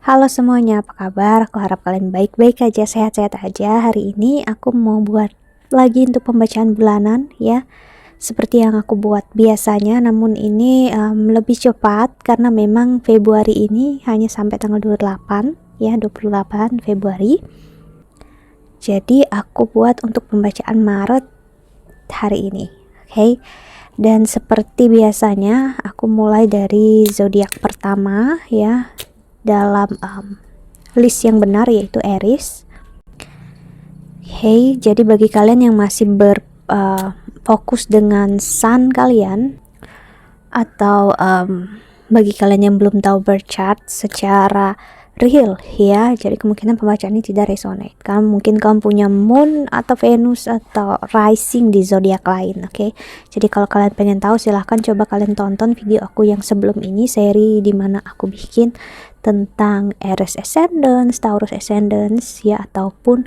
Halo semuanya, apa kabar? Aku harap kalian baik-baik aja, sehat-sehat aja. Hari ini aku mau buat lagi untuk pembacaan bulanan ya, seperti yang aku buat biasanya, namun ini lebih cepat karena memang Februari ini hanya sampai tanggal 28 ya, 28 Februari. Jadi aku buat untuk pembacaan Maret hari ini. Oke. Dan seperti biasanya aku mulai dari zodiak pertama ya, dalam list yang benar, yaitu Aries. Hey, jadi bagi kalian yang masih berfokus dengan sun kalian, atau bagi kalian yang belum tahu birth chart secara real ya, jadi kemungkinan pembacaan ini tidak resonate. Mungkin kamu punya moon atau Venus atau rising di zodiak lain, oke? Jadi kalau kalian pengen tahu, silahkan coba kalian tonton video aku yang sebelum ini, seri dimana aku bikin tentang Aries Ascendant, Taurus Ascendant ya, ataupun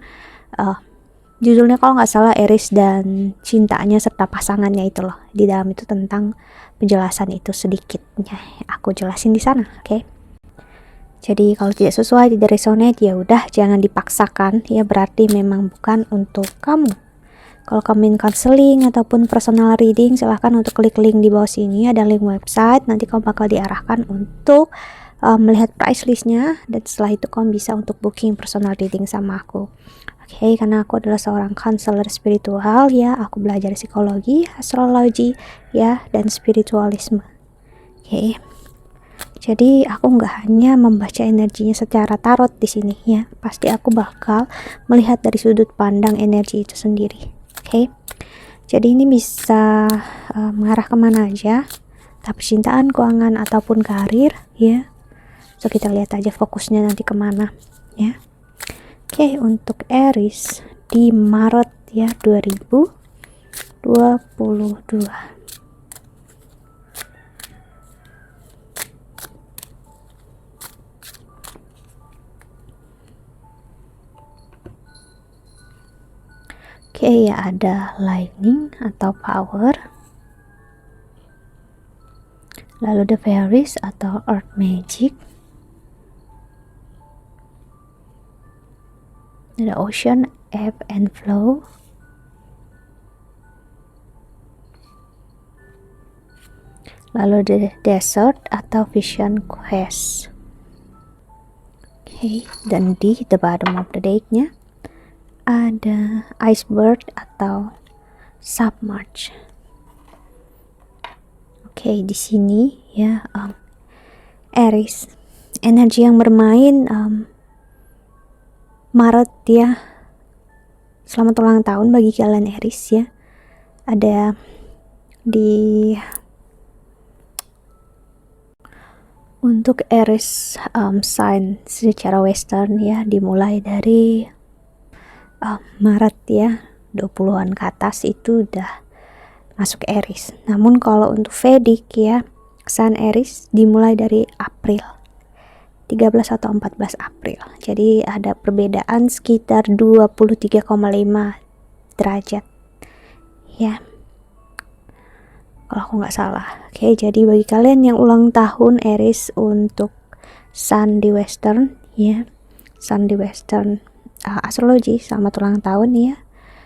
judulnya kalau nggak salah Aries dan cintanya serta pasangannya itu loh. Di dalam itu tentang penjelasan itu sedikitnya aku jelasin di sana, oke? Jadi kalau tidak sesuai, tidak resonate, ya udah jangan dipaksakan ya, berarti memang bukan untuk kamu. Kalau kamu ingin counseling ataupun personal reading, silahkan untuk klik link di bawah sini, ada link website, nanti kamu bakal diarahkan untuk melihat price listnya, dan setelah itu kamu bisa untuk booking personal reading sama aku. Oke, karena aku adalah seorang counselor spiritual ya, aku belajar psikologi, astrologi ya, dan spiritualisme. Oke. Jadi aku nggak hanya membaca energinya secara tarot di sini ya, pasti aku bakal melihat dari sudut pandang energi itu sendiri. Oke. Jadi ini bisa mengarah kemana aja, tapi cintaan, keuangan ataupun karir ya. So kita lihat aja fokusnya nanti kemana ya. Oke, untuk Aries di Maret ya 2022. Oke, ya ada lightning atau power, lalu the fairies atau earth magic, the ocean, ebb and flow, lalu the desert atau vision quest. Oke, dan di the bottom of the deck-nya ada iceberg atau submerge. Oke, di sini ya Aries, energi yang bermain Maret ya. Selamat ulang tahun bagi kalian Aries ya. Ada di untuk Aries sign secara western ya, dimulai dari Maret ya, 20-an ke atas itu udah masuk Aries. Namun kalau untuk Vedic ya, Sun Aries dimulai dari April 13 atau 14 April. Jadi ada perbedaan sekitar 23,5 derajat ya, kalau aku nggak salah. Oke, jadi bagi kalian yang ulang tahun Aries untuk Sun di Western ya, Sun di Western astrologi, selamat ulang tahun ya.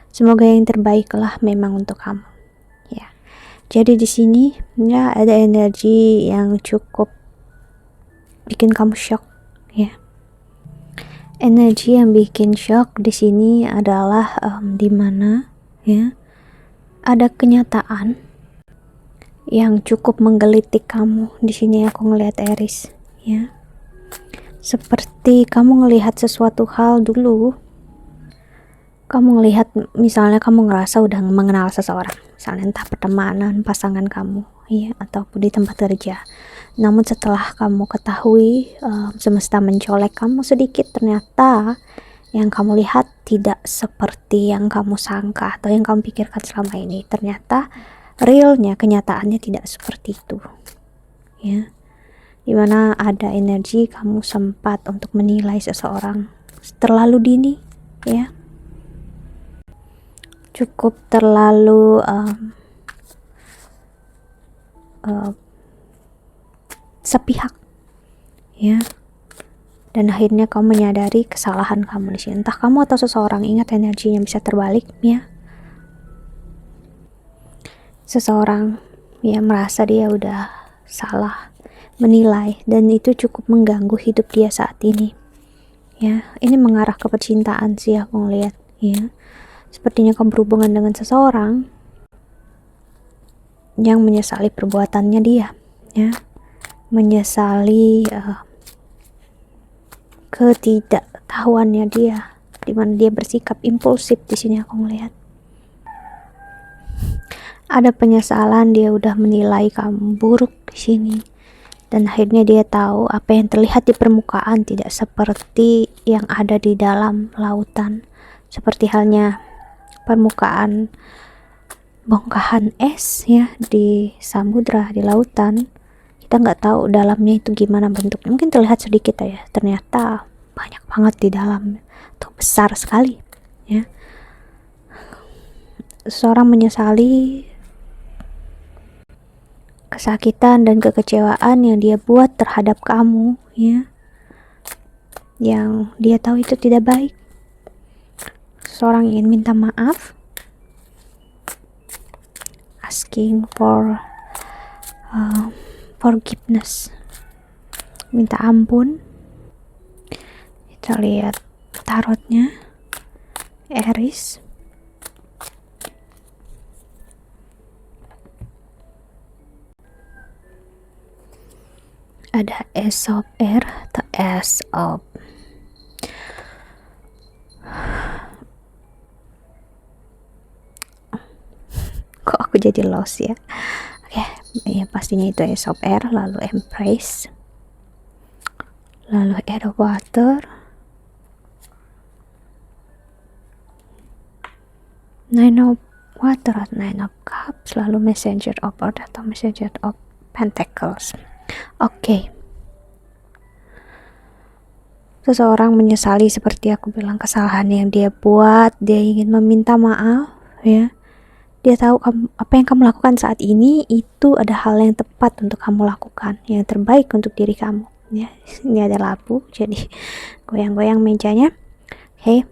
Semoga yang terbaik lah memang untuk kamu ya. Jadi di sini ya ada energi yang cukup bikin kamu shock ya. Energi yang bikin shock di sini adalah dimana ya ada kenyataan yang cukup menggelitik kamu. Di sini aku ngelihat Aries ya, seperti kamu ngelihat sesuatu hal dulu. Kamu ngelihat, misalnya kamu ngerasa udah mengenal seseorang, misalnya entah pertemanan, pasangan kamu ya, ataupun di tempat kerja. Namun setelah kamu ketahui semesta mencolek kamu sedikit, ternyata yang kamu lihat tidak seperti yang kamu sangka atau yang kamu pikirkan selama ini. Ternyata realnya, kenyataannya tidak seperti itu ya, dimana ada energi kamu sempat untuk menilai seseorang terlalu dini ya, cukup terlalu sepihak ya. dan akhirnya kamu menyadari kesalahan kamu di sini. Entah kamu atau seseorang, ingat energinya bisa terbalik ya. Seseorang ya merasa dia udah salah menilai, dan itu cukup mengganggu hidup dia saat ini ya. Ini mengarah ke percintaan sih aku ngeliat ya. Sepertinya kamu berhubungan dengan seseorang yang menyesali perbuatannya dia ya, menyesali ketidaktahuannya dia, dimana dia bersikap impulsif di sini aku ngelihat. Ada penyesalan, dia udah menilai kamu buruk di sini, dan akhirnya dia tahu apa yang terlihat di permukaan tidak seperti yang ada di dalam lautan. Seperti halnya permukaan bongkahan es ya di samudra, di lautan, kita nggak tahu dalamnya itu gimana bentuknya. Mungkin terlihat sedikit ya, ternyata banyak banget di dalam, tuh besar sekali ya. Seorang menyesali kesakitan dan kekecewaan yang dia buat terhadap kamu ya, yang dia tahu itu tidak baik. Seorang ingin minta maaf, asking for forgiveness, minta ampun. Kita lihat tarotnya, Aries. Ada Ace of Air atau Ace of kok aku jadi lost ya. Oke, ya pastinya itu Ace of Air, lalu Empress, lalu Air of Water, Nine of Water, Nine of Cups, lalu Messenger of Earth atau Messenger of Pentacles. Oke. Seseorang menyesali seperti aku bilang kesalahan yang dia buat, dia ingin meminta maaf ya. Dia tahu apa yang kamu lakukan saat ini itu ada hal yang tepat untuk kamu lakukan, yang terbaik untuk diri kamu ya. Ini ada labu, jadi goyang-goyang mejanya. Oke.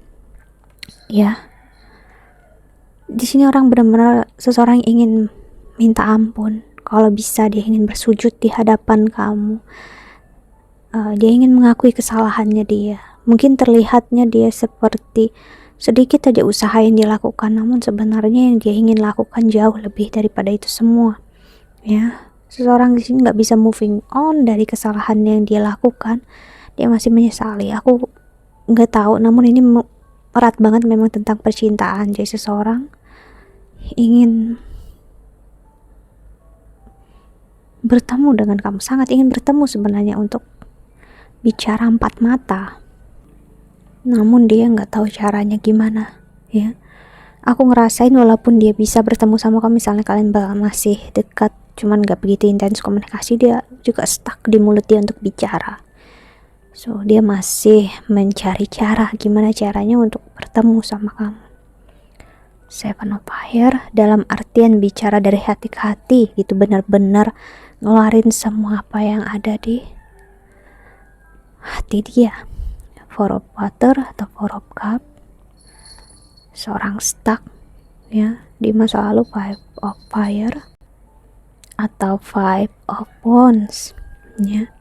Ya. Di sini orang benar-benar, seseorang ingin minta ampun. Kalau bisa dia ingin bersujud di hadapan kamu. Dia ingin mengakui kesalahannya dia. Mungkin terlihatnya dia seperti sedikit aja usaha yang dilakukan, namun sebenarnya yang dia ingin lakukan jauh lebih daripada itu semua. Ya, seseorang di sini nggak bisa moving on dari kesalahan yang dia lakukan. Dia masih menyesali. Aku nggak tahu, namun ini erat banget memang tentang percintaan. Jadi seseorang ingin bertemu dengan kamu, sangat ingin bertemu sebenarnya untuk bicara empat mata, namun dia nggak tahu caranya gimana ya. Aku ngerasain walaupun dia bisa bertemu sama kamu, misalnya kalian masih dekat cuman nggak begitu intens komunikasi, dia juga stuck di mulut dia untuk bicara. So dia masih mencari cara, gimana caranya untuk bertemu sama kamu. Seven of Fire dalam artian bicara dari hati ke hati gitu, benar-benar ngeluarin semua apa yang ada di hati dia. Four of Water atau Four of Cup, seorang stuck ya di masa lalu. Five of Fire atau Five of Wands ya.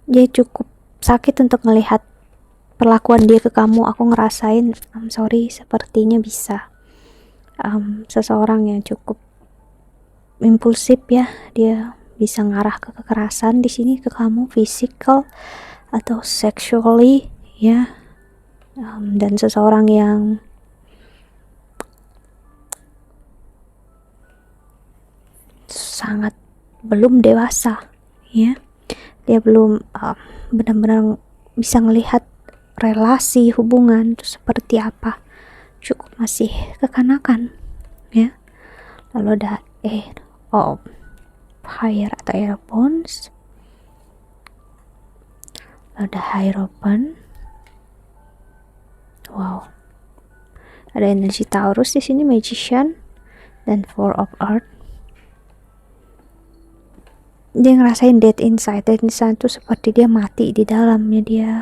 Dia cukup sakit untuk melihat perlakuan dia ke kamu. Aku ngerasain, I'm sorry, sepertinya bisa seseorang yang cukup impulsif ya, dia bisa ngarah ke kekerasan di sini ke kamu, physical atau sexually ya. Dan seseorang yang sangat belum dewasa ya. Dia belum benar-benar bisa melihat relasi hubungan itu seperti apa, cukup masih kekanakan ya. Lalu ada Eight of Fire atau Airphones, ada Hierophant. Wow, ada energi Taurus di sini, Magician dan Four of Earth. dia ngerasain dead inside tuh seperti dia mati di dalamnya dia.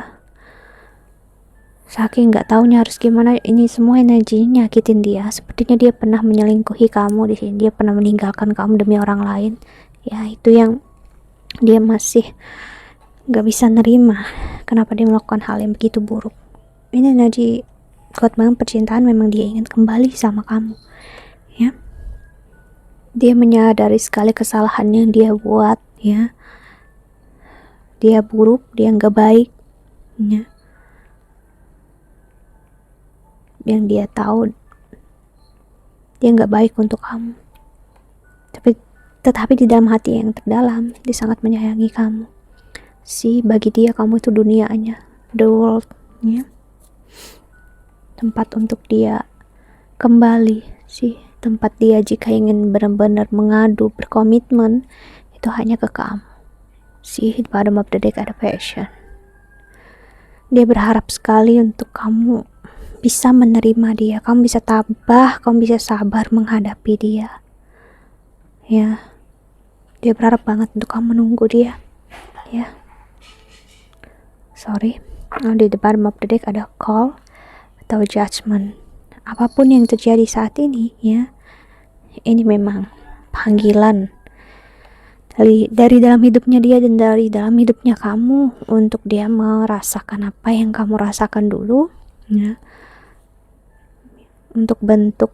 Saking nggak taunya harus gimana, ini semua energinya nyakitin dia. Sepertinya dia pernah menyelingkuhi kamu di sini, dia pernah meninggalkan kamu demi orang lain. Ya, itu yang dia masih nggak bisa nerima. Kenapa dia melakukan hal yang begitu buruk? Ini energi kuat banget percintaan, memang dia ingin kembali sama kamu. Ya, dia menyadari sekali kesalahan yang dia buat. Ya, dia buruk, dia nggak baik. Ya, yang dia tahu dia nggak baik untuk kamu, tetapi di dalam hati yang terdalam dia sangat menyayangi kamu. Bagi dia kamu itu dunianya, the world, ya, tempat untuk dia kembali, tempat dia jika ingin benar-benar mengadu, berkomitmen, itu hanya ke kamu. Di bottom of the deck ada passion. Dia berharap sekali untuk kamu bisa menerima dia, kamu bisa tabah, kamu bisa sabar menghadapi dia. Ya, dia berharap banget untuk kamu menunggu dia. Ya, sorry. Di bottom of the deck ada call atau judgment. Apapun yang terjadi saat ini, ya, ini memang panggilan dari dalam hidupnya dia dan dari dalam hidupnya kamu untuk dia merasakan apa yang kamu rasakan dulu, ya, untuk bentuk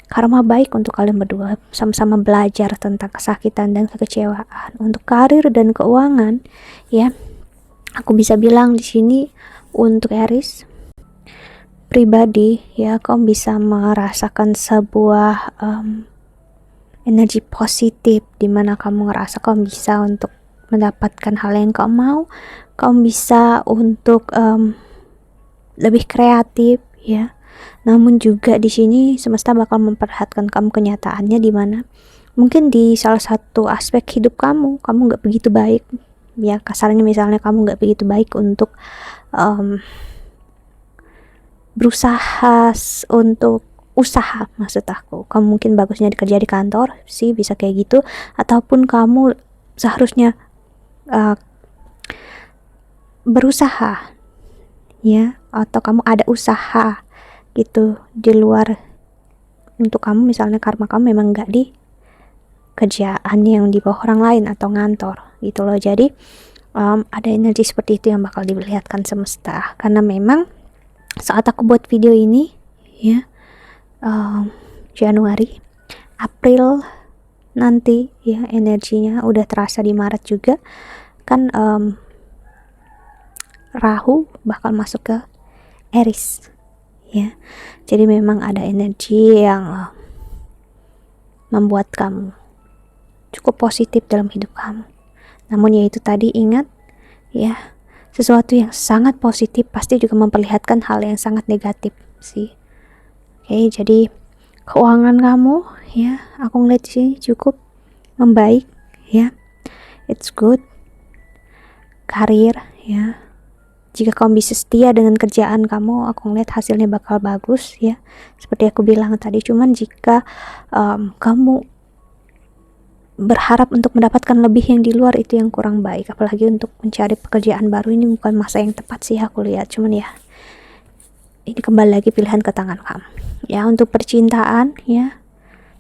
karma baik untuk kalian berdua, sama-sama belajar tentang kesakitan dan kekecewaan. Untuk karir dan keuangan, ya, aku bisa bilang di sini untuk Aries pribadi, ya, kamu bisa merasakan sebuah energi positif dimana kamu ngerasa kamu bisa untuk mendapatkan hal yang kamu mau, kamu bisa untuk lebih kreatif, ya. Namun juga di sini semesta bakal memperlihatkan kamu kenyataannya di mana mungkin di salah satu aspek hidup kamu nggak begitu baik, ya, kasarnya misalnya kamu nggak begitu baik untuk berusaha untuk usaha, maksud aku kamu mungkin bagusnya kerja di kantor, bisa kayak gitu, ataupun kamu seharusnya berusaha, ya, atau kamu ada usaha gitu di luar untuk kamu, misalnya karma kamu memang gak di kerjaan yang di bawah orang lain atau ngantor gitu loh. Jadi ada energi seperti itu yang bakal diperlihatkan semesta, karena memang saat aku buat video ini, ya, Januari, April nanti, ya, energinya udah terasa di Maret juga kan, Rahu bakal masuk ke Aries, ya. Jadi memang ada energi yang membuat kamu cukup positif dalam hidup kamu. Namun ya itu tadi, ingat, ya, sesuatu yang sangat positif pasti juga memperlihatkan hal yang sangat negatif, Oke, jadi keuangan kamu, ya, aku ngeliat sih cukup membaik, ya, it's good. Karir, ya, jika kamu bisa setia dengan kerjaan kamu, aku ngeliat hasilnya bakal bagus, ya, seperti aku bilang tadi. Cuman jika kamu berharap untuk mendapatkan lebih yang di luar, itu yang kurang baik, apalagi untuk mencari pekerjaan baru, ini bukan masa yang tepat sih aku lihat. Cuman ya, ini kembali lagi pilihan ke tangan kamu, ya. Untuk percintaan, ya,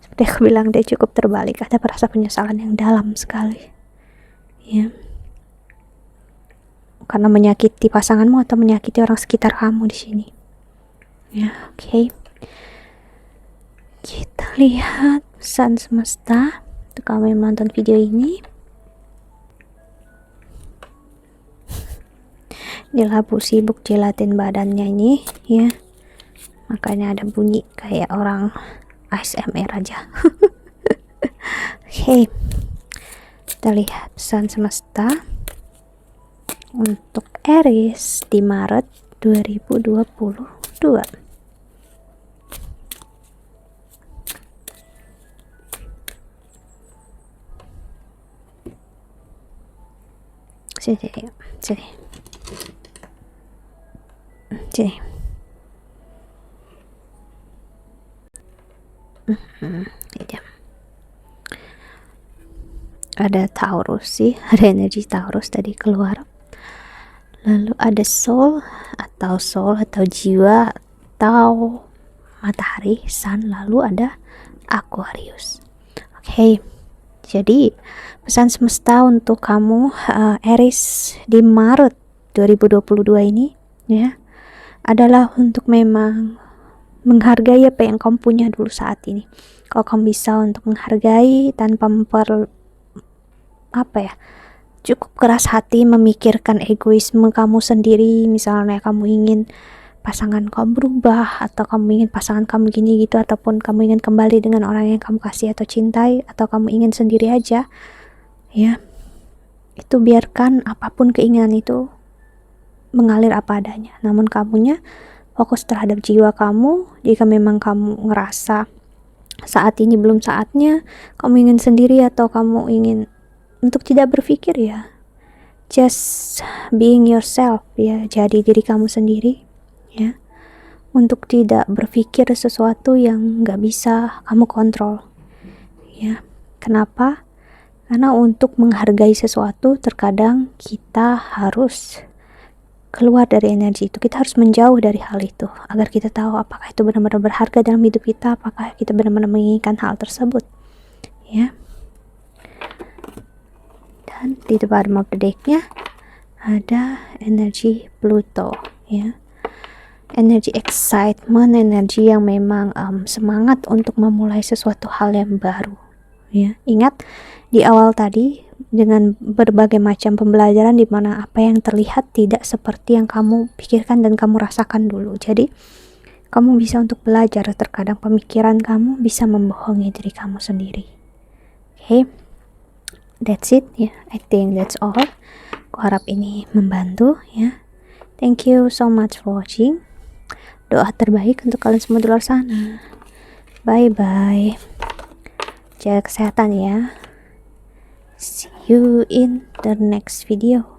seperti aku bilang, dia cukup terbalik, ada perasa penyesalan yang dalam sekali, ya, karena menyakiti pasanganmu atau menyakiti orang sekitar kamu di sini, ya. Oke. Kita lihat pesan semesta untuk kamu yang menonton video ini. Dia labu sibuk jilatin badannya ini, ya, makanya ada bunyi kayak orang ASMR aja. Oke, kita lihat pesan semesta untuk Aries di Maret 2022. Sini. ada Taurus sih, ada energi Taurus tadi keluar. Lalu ada soul atau jiwa atau matahari, sun, lalu ada Aquarius. Oke, jadi pesan semesta untuk kamu Aries di Maret 2022 ini ya adalah untuk memang menghargai apa yang kamu punya dulu saat ini. Kalau kamu bisa untuk menghargai tanpa cukup keras hati memikirkan egoisme kamu sendiri, misalnya kamu ingin pasangan kamu berubah, atau kamu ingin pasangan kamu gini gitu, ataupun kamu ingin kembali dengan orang yang kamu kasih atau cintai, atau kamu ingin sendiri aja ya, itu biarkan apapun keinginan itu mengalir apa adanya, namun kamunya fokus terhadap jiwa kamu. Jika memang kamu ngerasa saat ini belum saatnya, kamu ingin sendiri atau kamu ingin untuk tidak berpikir, ya just being yourself, ya jadi diri kamu sendiri ya, untuk tidak berpikir sesuatu yang gak bisa kamu kontrol ya. Kenapa? Karena untuk menghargai sesuatu terkadang kita harus keluar dari energi itu, kita harus menjauh dari hal itu agar kita tahu apakah itu benar-benar berharga dalam hidup kita, apakah kita benar-benar menginginkan hal tersebut ya. Dan di bottom of the deck-nya ada energi Pluto ya, energi excitement, energi yang memang semangat untuk memulai sesuatu hal yang baru ya. Ingat di awal tadi dengan berbagai macam pembelajaran di mana apa yang terlihat tidak seperti yang kamu pikirkan dan kamu rasakan dulu. Jadi kamu bisa untuk belajar, terkadang pemikiran kamu bisa membohongi diri kamu sendiri. Oke, that's it ya. I think that's all. Aku harap ini membantu ya. Thank you so much for watching. Doa terbaik untuk kalian semua di luar sana. Bye bye. Jaga kesehatan ya. See you in the next video.